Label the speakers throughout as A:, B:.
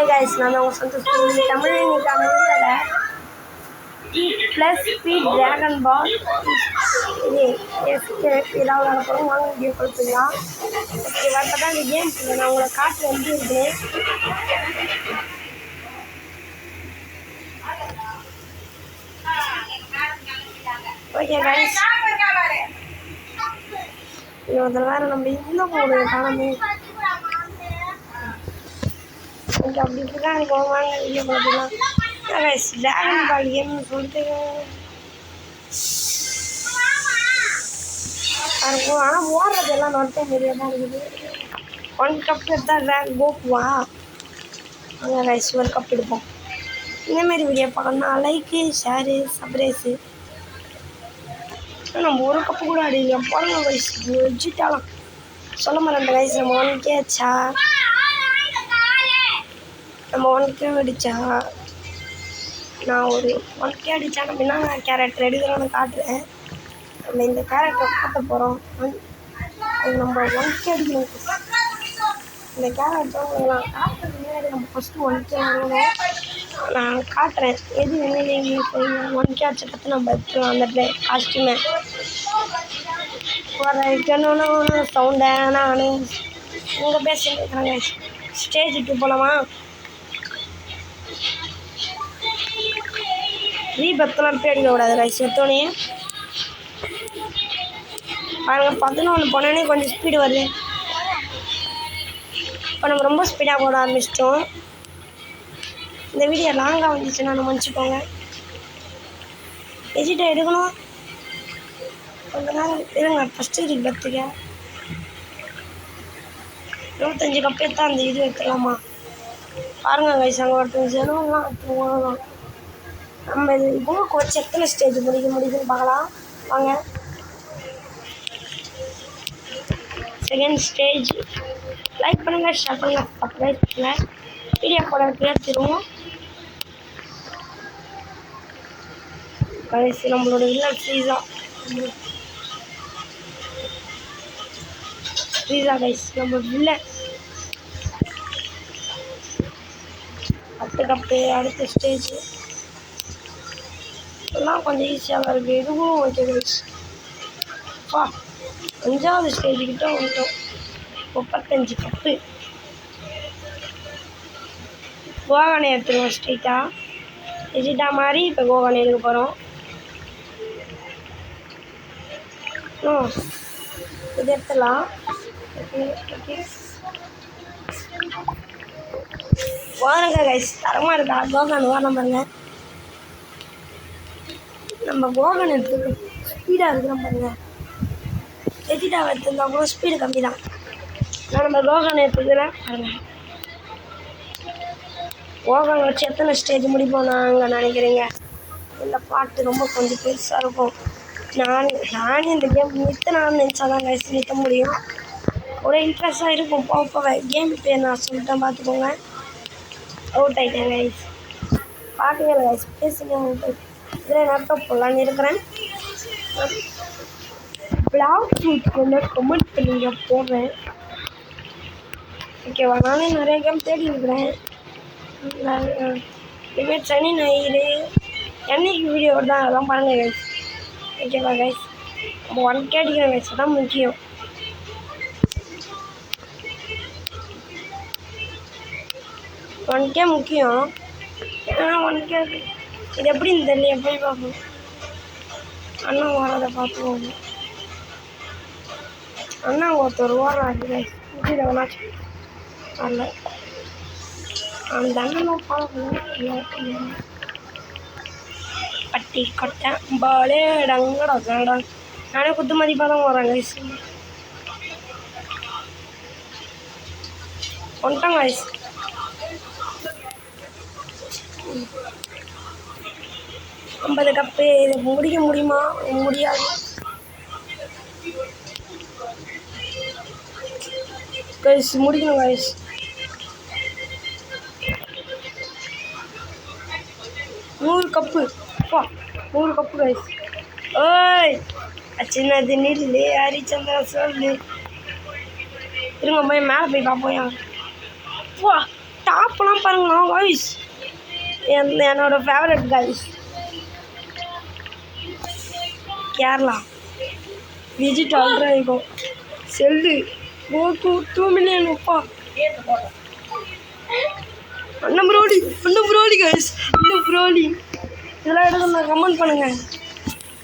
A: Hi guys, நான் உங்கள் சந்தோஷ். தமிழ் இன்னைக்கான வீடியோவில் T+P Dragon Ball இது எஸ்கேப் ஏதாவது நடப்போம் வாங்க வீடியோ கொடுத்துக்கலாம். ஓகே இப்போ தான் இந்த கேம் நான் உங்களை காட்டு வந்து இருக்கேன். ஓகே கைஸ், இதில் வேறு நம்ம இன்னும் ஒரு காணமே ஓகே அப்படி இப்படிதான் எனக்கு வாங்க வீடியோ பார்த்துக்கலாம். கைஸ் ட்ராகன் பால் கேம்னு சொல்லிட்டு இருக்கும், ஆனால் ஓடுறது எல்லாம் நொட்ட மாரியே தான் இருக்குது. 1 கப் எடுத்தால் ட்ராகன் கோப்புவா அங்கே கைஸ் ஒரு கப் எடுப்போம். இந்தமாரி வீடியோ பார்க்கணும்னா லைக்கு ஷேரு சப்ரைஸு நம்ம ஒரு கப்பு கூட அடிக்கல பாருங்க கைஸ். வச்சுட்டாலாம் சொல்ல மாட்டேன் கைஸ். நம்ம 1K ஆச்சா, நம்ம 1K அடித்தா நான் ஒரு 1K அடித்தா நம்ம என்ன கேரக்டர் எடுக்கிறோன்னு காட்டுறேன். நம்ம இந்த கேரக்டரை காட்ட போகிறோம். அது நம்ம 1K அடிக்கணும். இந்த கேரக்டர் நான் காட்டுறது முன்னாடி நம்ம ஃபஸ்ட்டு 1K வாங்கணும். நான் காட்டுறேன் எது வேணும். 1K அடிச்ச பற்றி நம்ம எடுத்துருவோம். அந்த காஸ்ட்யூமை ஒரு சவுண்டை நான் உங்கள் பேசிட்டு இருக்கிறாங்க. ஸ்டேஜுக்கு போகலாமா? ரீபத்தெல்லாம் போய் அடிக்கக்கூடாது ரைஸ். எடுத்தோடனே பாருங்க 11 போனோடனே கொஞ்சம் ஸ்பீடு வருது. இப்போ நம்ம ரொம்ப ஸ்பீடாக போட ஆரம்பிச்சிட்டோம். இந்த வீடியோ லாங்காக வந்துச்சுன்னா நம்ம மன்னிச்சுக்கோங்க. எஜிட்டை எடுக்கணும் கொஞ்ச நேரம் இருங்க. ஃபஸ்ட்டு ரீபத்துக்கு 25 கப்பே தான் அந்த இது வைக்கலாமா பாருங்க கைஸ். அங்கே ஒருத்தங்க ஜனம்லாம் வாங்கலாம். நம்ம இது புக்கு வச்சு எத்தனை ஸ்டேஜ் முடிக்குதுன்னு பார்க்கலாம் வாங்க. Second stage. லைக் பண்ணுங்கள், ஷேர் பண்ணுங்கள், சப்ஸ்கிரைப் பண்ணுங்கள். வீடியோ போட பேர்த்திடுவோம் கைஸ். நம்மளோட வில்லன் ஃப்ரீஸா கைஸ். நம்ம வில்லன் 10 கப்பு. அடுத்த ஸ்டேஜ் எல்லாம் கொஞ்சம் ஈஸியாக இருக்குது. இதுவும் ஓகே கைஸ். 5வது ஸ்டேஜுக்கிட்ட வந்துட்டோம். 35 கப்பு. கோகானை எடுத்துருவோம் ஸ்ட்ரைட்டாக. எஜிட்டா மாதிரி இப்போ கோகானை எடுக்க போகிறோம். இது எடுத்துடலாம். வாங்க கைஸ், தரமாக இருக்கா கோகான். வாரம் பாருங்க. நம்ம கோகான் எடுத்துக்க ஸ்பீடாக இருக்கிறோம் பாருங்க. எஜிட்டாவை எடுத்துருந்தா கூட ஸ்பீடு கம்மி தான். நான் நம்ம கோகான் எடுத்துக்கிறேன் பாருங்க. கோகான் வச்சு எத்தனை ஸ்டேஜ் முடிப்போம் நாங்கள் நினைக்கிறீங்க? இந்த பாட்டு ரொம்ப கொஞ்சம் பெருசாக இருக்கும். நானே இந்த கேம் நான் நினச்சாதான் கைஸ் நிற்க முடியும். ஒரு இன்ட்ரெஸ்டாக இருக்கும். போக கேம் பேர் நான் சொல்லிட்டேன் பார்த்துக்கோங்க. அவுட் ஆகிட்டேன் கைஸ். பார்க்கவே இல்லை கைஸ். பேசுங்க. இதில் லேப்டாப் போடலான்னு இருக்கிறேன். பிளாக் ஷூட் கொண்டு கமெண்ட் பண்ணிங்க போடுறேன். ஓகேவா? நானே நிறைய கேம் தேடி இருக்கிறேன். இதுமாரி சனி ஞாயிறு என்னைக்கு வீடியோ தான் அதெல்லாம் பாருங்கள் கைஸ். ஓகேவா கைஸ்? நம்ம 1K அடிக்கிற கைஸ் தான் முக்கியம். முக்கியம். ஆனால் 1K இது எப்படின்னு தெரியல. போய் பார்ப்போம். அண்ணா ஓடுறத பார்த்துக்கோங்க. அண்ணா ஒருத்தர் ஓடுறாரு கைஸ். கீழே வேணாச்சும் வரல. அந்த அண்ணனும் பார்க்கணும். பட்டி கொட்டை பாலே டங்கடா கடா. நானே குத்து மதிப்பாக தான் ஓடுறேன் கைஸ். வந்துட்டோம் கைஸ். ஐம்பது கப்பு. இது முடிக்க முடியுமா? முடியாது கைஸ். முடிக்கணும் கைஸ். நூறு கப்பு 100 கப்பு கைஸ். ஓய் சின்னது நில்லு ஹரிச்சந்திரா சொல்லு. இருங்க போய் மேலே போய் பார்ப்போம். டாப் இப்போலாம் பாருங்களா வாய்ஸ் என்னோட ஃபேவரட் கைஸ் கேரளா விஜிட் ஆல்ரெடி இருக்கும் செல்லு கோகு 2 மில்லியன் அப்பா அண்ணன் ப்ரோலி கைஸ் அண்ணன் ப்ரோலி இதெல்லாம் எடுத்து நான் கமெண்ட் பண்ணுங்கள்.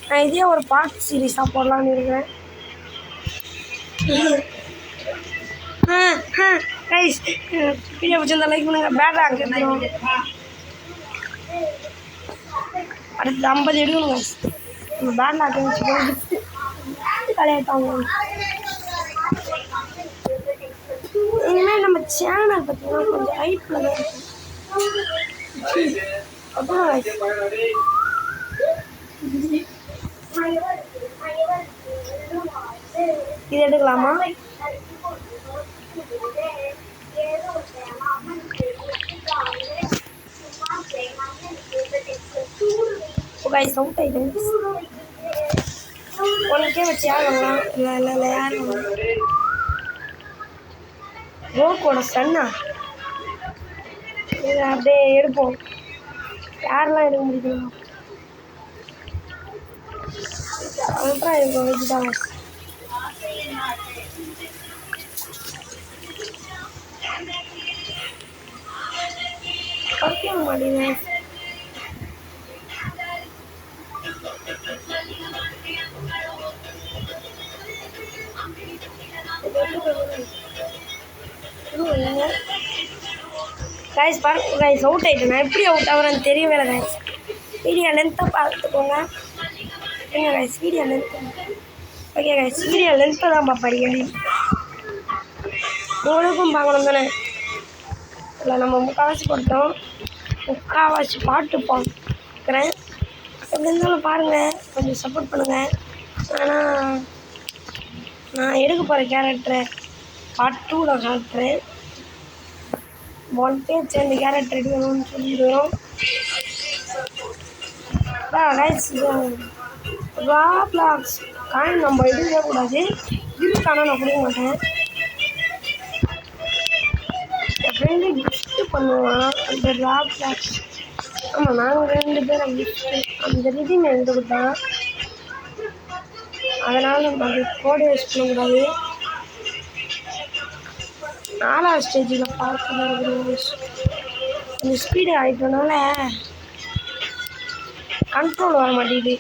A: நான் இதே ஒரு பார்ட் சீரீஸாக போடலான்னு இருக்கிறேன். கைஸ் வீடியோ பிடிச்சிருந்தா லைக் பண்ணுங்கள். பேக்ராக் அடுத்து 50 எடுக்கணும் கைஸ். பேக்ராக் வச்சு கலையாட்டாங்க. இனிமேல் நம்ம சேனல் பார்த்தீங்கன்னா கொஞ்சம் ஹைப்பில் தான் இருக்கும். அப்புறம் இது எடுக்கலாமா? சவுண்ட் ஐட்டம்ஸ் 1K வச்சு யார் வாங்கலாம்? இல்லை யார் வாங்கலாம்? கோகோட சன்னா இதை அப்படியே எடுப்போம். யாரெல்லாம் எடுக்க முடியுமா? அப்புறம் இருக்கும் வச்சுட்டாங்க. படிக்க மாட்டேங்க. கைஸ் பாருங்க கைஸ் அவுட் ஆகிட்டேன். நான் எப்படி அவுட் ஆகுறேன்னு தெரியவே இல்லை கைஸ். வீடியோ லென்த்தாக பார்த்துக்கோங்க. என்ன guys video length okay guys video லென்த்தை தான் பார்ப்பேன். உங்களுக்கும் பார்க்கணும் தானே? இல்லை நம்ம முக்கால்வாசி போட்டோம். முக்கால்வாசி பாட்டு பார்க்குறேன். எப்படி இருந்தாலும் பாருங்கள், கொஞ்சம் சப்போர்ட் பண்ணுங்கள். ஆனால் நான் எடுக்க போகிற கேரக்டரை பார்ட் 2ல் காட்டுறேன். 1K சேர்ந்து கேரக்டர் எடுக்கணும்னு சொல்லிடுறோம். கைஸ் ராப்ளாக்ஸ் காயின் நம்ம எடுக்கக்கூடாது. இருக்கானா நான் கொடுக்க மாட்டேன். என் ஃப்ரெண்டு கிஃப்ட்டு பண்ணுவான் அந்த ராப்ளாக்ஸ். ஆமாம் நாங்கள் 2 பேரும் கிஃப்ட்டு அந்த ரீதிங் எழுத கொடுத்தான். அதனால் நம்ம அது கோடை யூஸ் பண்ணக்கூடாது. 4வது ஸ்டேஜில் பார்த்து அந்த ஸ்பீடு ஆகிட்டனால கண்ட்ரோல் வர மாட்டேங்குது.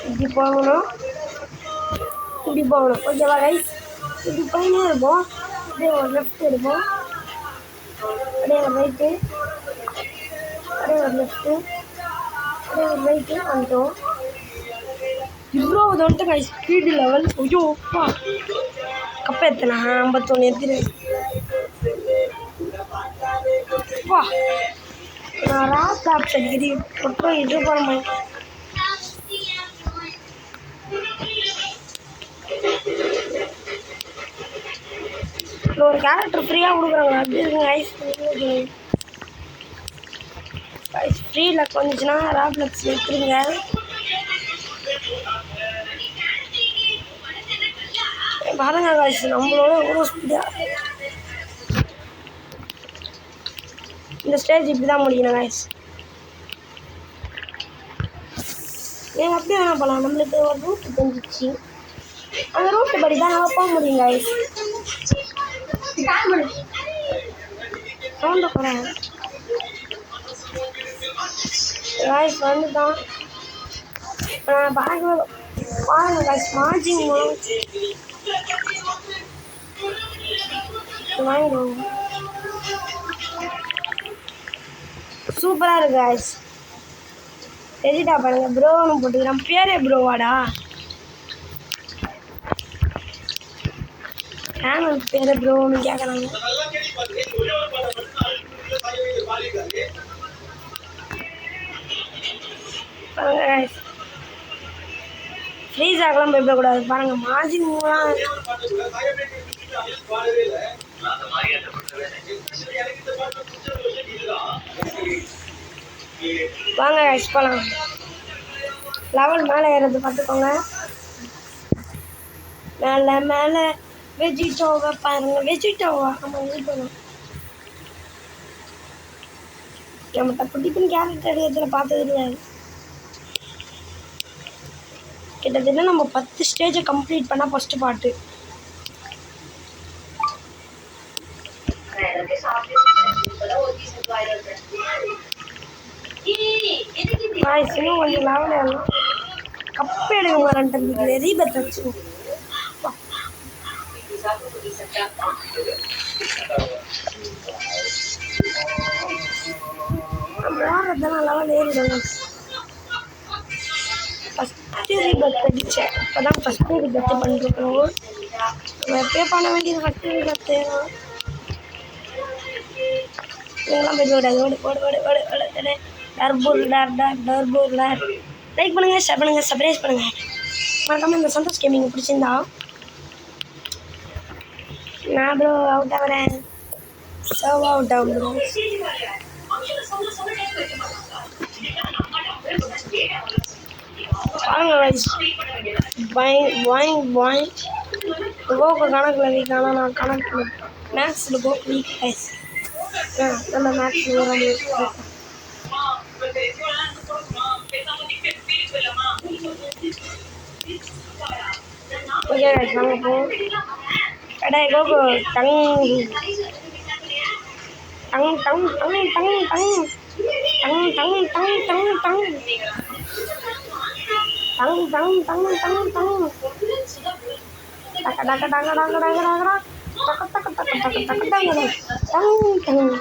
A: இப்படி போகணும் ஓகேவா கைஸ்? இப்படி போயினே இருப்போம். அப்படியே ஒரு லெஃப்ட் எடுப்போம், அப்படியே ஒரு ரைட்டு, அப்படியே ஒரு லெஃப்ட்டு, அப்படியே ஒரு ரைட்டு வந்துட்டோம். இவ்வளோ வந்துட்டு கைஸ் ஸ்பீடு லெவல். ஐயோ அப்பா கப்பை எத்தனை 51 எத்தினேன். அப்பா நான் ராப் டாப்ஸ் அடிக்கடி பொட்டும் இது பண்ண மாட்டேன். ஒரு கேரக்டர் ஃப்ரீயாக கொடுக்குறாங்க. அப்படி இருக்குங்க ஐஸ் ஃப்ரீயில் கொஞ்சம்னா ராப்ளக்ஸ் எடுத்துருங்க. பாருங்க காய்ஸ் நம்மளோட எவ்வளோ ஸ்பீடாக இந்த ஸ்டேஜ் இப்படி தான் முடிக்கணும் காய்ஸ். நீங்கள் அப்படியே வேணா போகலாம். நம்மளுக்கு ஒரு ரூட்டு தெரிஞ்சிச்சு. அந்த ரூட்டு படி தான் நம்ம போக முடியும் காய்ஸ். சவுண்டு போகிறேன் காய்ஸ் வந்து தான் இப்போ நான் பாருங்க காய்ஸ் மார்ஜிங் வாங்கிடுவோம். சூப்பராக இருக்கு காய்ஸ். எடிட்டா பாருங்க ப்ரோன்னு போட்டுக்கிறேன். பேரே ப்ரோவாடா? சேனல் பேரே ப்ரோன்னு கேட்குறாங்க. ஃப்ரீஸ் ஆகலாம் பயப்படக்கூடாது. பாருங்கள் மார்ஜின் மூலம் வாங்க கைஸ் போகலாம். லெவல் மேலே ஏறது பார்த்துக்கோங்க. மேலே மேலே வெஜிடோவை பாருங்கள். வெஜிடோவா ஆமாம் வெஜிடோவா நம்ம டப்பு டிப்புன்னு கேரக்டர் இடத்துல பார்த்தது இல்லை. கிட்டத்தட்ட நம்ம 10 ஸ்டேஜை கம்ப்ளீட் பண்ணால் ஃபஸ்ட்டு பாட்டு. இன்னும் கொஞ்சம் லெவல் எல்லாம் கப்பு எடுக்க மாட்டேன். ரீபத் வச்சு விளாட்றதெல்லாம் லெவல் ஏறிடுங்க. ஃபஸ்ட்டு ரீபத் அடித்தேன். இப்போ தான் ஃபஸ்ட்டு ரீபத்து பண்ணிருக்கோம். நம்ம எப்பயே பண்ண வேண்டியது ஃபஸ்ட்டு ரீபத்து. இதெல்லாம் போய் ஓடு டர்பூர் லைக் பண்ணுங்கள், ஷேர் பண்ணுங்கள், சப்ஸ்கிரைப் பண்ணுங்கள். மறக்காமல் இந்த சந்தோஷ் கேமிங் பிடிச்சிருந்தா நான் ப்ரோ அவுட் ஆகிறேன். சர்வ் அவுட் ஆகும் ப்ரோ. கோக்கு கணக்கில் வீக். ஆனால் நான் கணக்கு மேக்ஸில் கோக்கு வீக் கைஸ். நம்ம மேக்ஸில் வர ஓகே கைஸ் நாங்கள் போவோம். கடை கோகு டங் டங் டங் டங் டங் டங் டங் டங் டங் டங் டங் டங் டங் டங் டங் டங் டக்க டக்க டக்க டக்க டக்க டக்க டக்க டக்க டக்க டக்க டக்க டங்க டங் டங்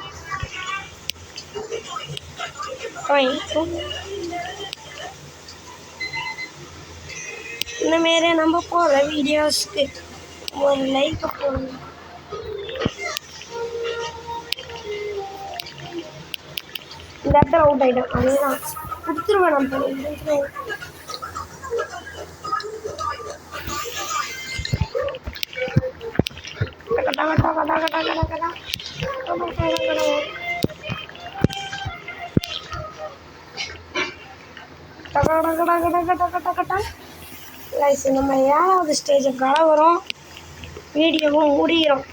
A: இந்த மாரி நம்ம போகிற வீடியோஸ்க்கு ஒரு லைக் போடணும். இந்த இடத்துல அவுட் ஆகிட்டோம். அதேதான் கொடுத்துருவேன். நம்ம நம்ம 7வது ஸ்டேஜை கலவரம் வீடியோவும் முடிகிறோம்.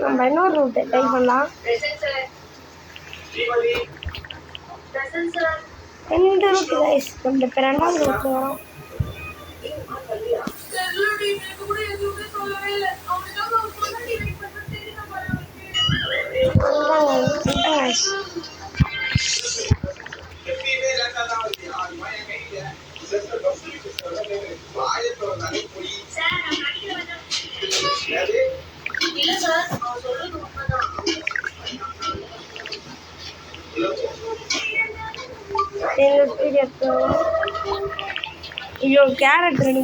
A: நம்ம இன்னொரு ரூட்டு ட்ரை பண்ணலாம். 2 ரூட்டு கைஸ். நம்ம இப்போ 2வது ரூட்டு வரோம். ஐயோ கேரட் ரெடி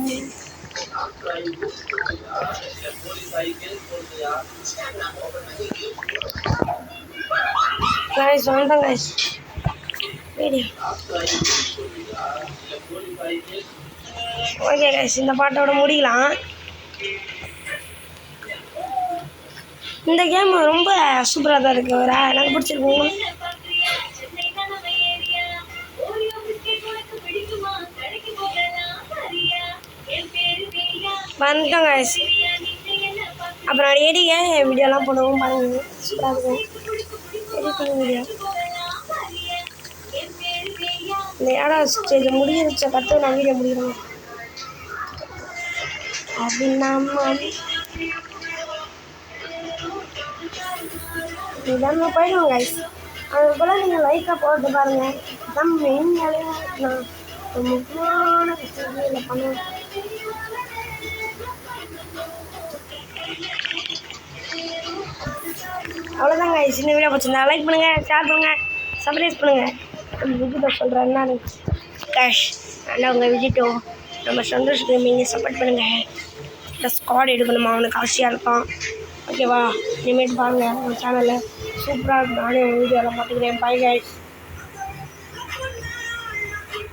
A: கைஸ். வந்தோம் கைஸ் வீடியோ. ஓகே கைஸ் இந்த பாட்டோட முடிக்கலாம். இந்த கேம் ரொம்ப சூப்பராக தான் இருக்குது. ஒரு எனக்கு பிடிச்சிருக்கோங்க. வந்துட்டோம் கைஸ். அப்புறம் எடிங்க வீடியோலாம் போடுவோம் பாருங்கள். சூப்பராக இருக்கும் எடிட்டிங் வீடியோ. இந்த 7வது ஸ்டேஜ் முடிஞ்சிருச்ச கற்று நான் வீடியோ முடிக்கிறேன் அப்படின்னா நம்ம போயிடுவோம் கைஸ். அதுபோல் நீங்கள் லைக்காக போட்டு பாருங்கள். நம்ம எங்கேயாலே நான் முக்கியமான விஷயத்தில் பண்ணுவேன். அவ்வளோதாங்க கைஸ். இந்த வீடியோ பிடிச்சிருந்தா லைக் பண்ணுங்கள், ஷேர் பண்ணுங்கள், சப்ஸ்கிரைப் பண்ணுங்கள். விஜிட்டோ சொல்கிறேன் என்ன கேஷ் நல்லா உங்கள் விஜிட்டோ நம்ம சந்தோஷ் கேமிங்கை சப்போர்ட் பண்ணுங்கள். ப்ளஸ் ஸ்குவாட் எடுக்கணுமா அவனுக்கு அவசியம் இருக்கான். ஓகேவா? இனிமேட்டு பாருங்கள் உங்கள் சேனலில் சூப்பராக இருக்கும். நானே உங்கள் வீடியோலாம் பார்த்துக்கிறேன். Bye guys.